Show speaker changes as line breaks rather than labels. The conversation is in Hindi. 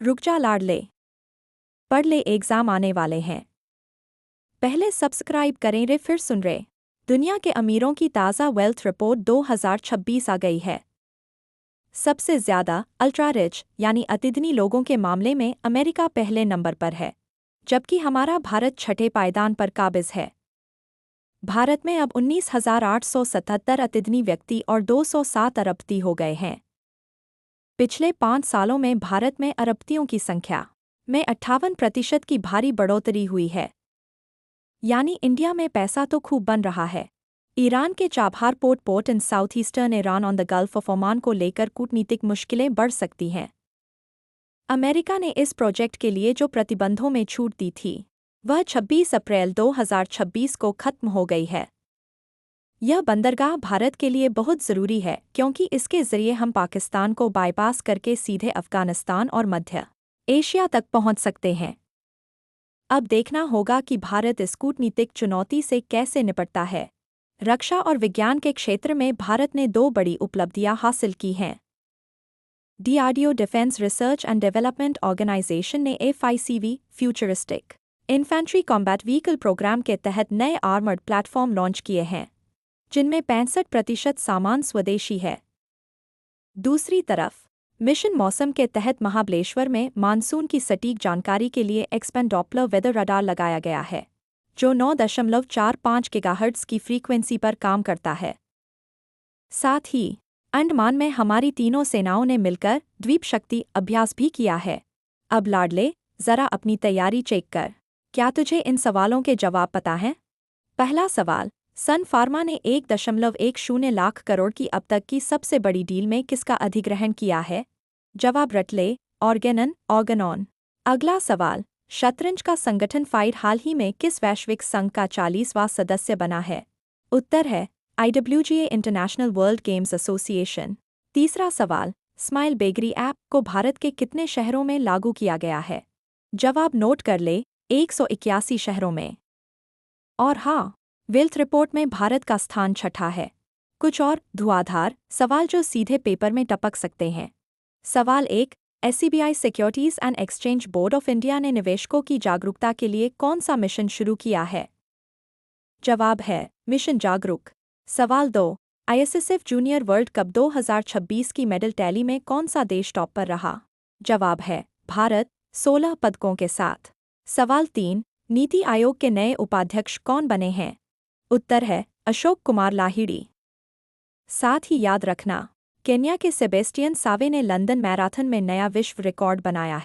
रुक जा लाडले, पढ़ ले एग्जाम आने वाले हैं। पहले सब्सक्राइब करें रे फिर सुन रे। दुनिया के अमीरों की ताज़ा वेल्थ रिपोर्ट 2026 आ गई है। सबसे ज़्यादा अल्ट्रा रिच यानी अतिधनी लोगों के मामले में अमेरिका पहले नंबर पर है, जबकि हमारा भारत छठे पायदान पर काबिज है। भारत में अब 19,877 अतिधनी व्यक्ति और 207 अरबपति हो गए हैं। पिछले 5 सालों में भारत में अरबपतियों की संख्या में 58% की भारी बढ़ोतरी हुई है। यानी इंडिया में पैसा तो खूब बन रहा है। ईरान के Chabahar port in south eastern Iran on the gulf of Oman को लेकर कूटनीतिक मुश्किलें बढ़ सकती हैं। अमेरिका ने इस प्रोजेक्ट के लिए जो प्रतिबंधों में छूट दी थी, वह 26 अप्रैल 2026 को खत्म हो गई है। यह बंदरगाह भारत के लिए बहुत ज़रूरी है क्योंकि इसके ज़रिए हम पाकिस्तान को बाईपास करके सीधे अफ़गानिस्तान और मध्य एशिया तक पहुंच सकते हैं। अब देखना होगा कि भारत इस कूटनीतिक चुनौती से कैसे निपटता है। रक्षा और विज्ञान के क्षेत्र में भारत ने 2 बड़ी उपलब्धियां हासिल की हैं। DRDO defence research and development organisation ने FICV futuristic infantry combat vehicle programme के तहत नए आर्मर्ड प्लेटफॉर्म लॉन्च किए हैं, जिनमें 65% सामान स्वदेशी है। दूसरी तरफ मिशन मौसम के तहत महाबलेश्वर में मानसून की सटीक जानकारी के लिए एक्सपेंड डॉपलर वेदर रडार लगाया गया है, जो 9.45 गीगाहर्ट्ज़ की फ्रीक्वेंसी पर काम करता है। साथ ही अंडमान में हमारी तीनों सेनाओं ने मिलकर द्वीप शक्ति अभ्यास भी किया है। अब लाडले, जरा अपनी तैयारी चेक कर। क्या तुझे इन सवालों के जवाब पता हैं? पहला सवाल, सन फार्मा ने 1.10 लाख करोड़ की अब तक की सबसे बड़ी डील में किसका अधिग्रहण किया है? जवाब रट ले, ऑर्गेनॉन। अगला सवाल, शतरंज का संगठन फाइड हाल ही में किस वैश्विक संघ का 40वां सदस्य बना है? उत्तर है IWGA international world games association. तीसरा सवाल, स्माइल बेकरी ऐप को भारत के कितने शहरों में लागू किया गया है? जवाब नोट कर ले, 181 शहरों में। और हाँ, वेल्थ रिपोर्ट में भारत का स्थान छठा है। कुछ और धुआंधार सवाल जो सीधे पेपर में टपक सकते हैं। सवाल 1, SCBI securities and exchange board of India ने निवेशकों की जागरूकता के लिए कौन सा मिशन शुरू किया है? जवाब है मिशन जागरूक। सवाल 2, ISSF जूनियर वर्ल्ड कप 2026 की मेडल टैली में कौन सा देश टॉप पर रहा? जवाब है भारत, 16 पदकों के साथ। सवाल 3, नीति आयोग के नए उपाध्यक्ष कौन बने हैं? उत्तर है अशोक कुमार लाहिड़ी। साथ ही याद रखना, केन्या के सेबेस्टियन सावे ने लंदन मैराथन में नया विश्व रिकॉर्ड बनाया है।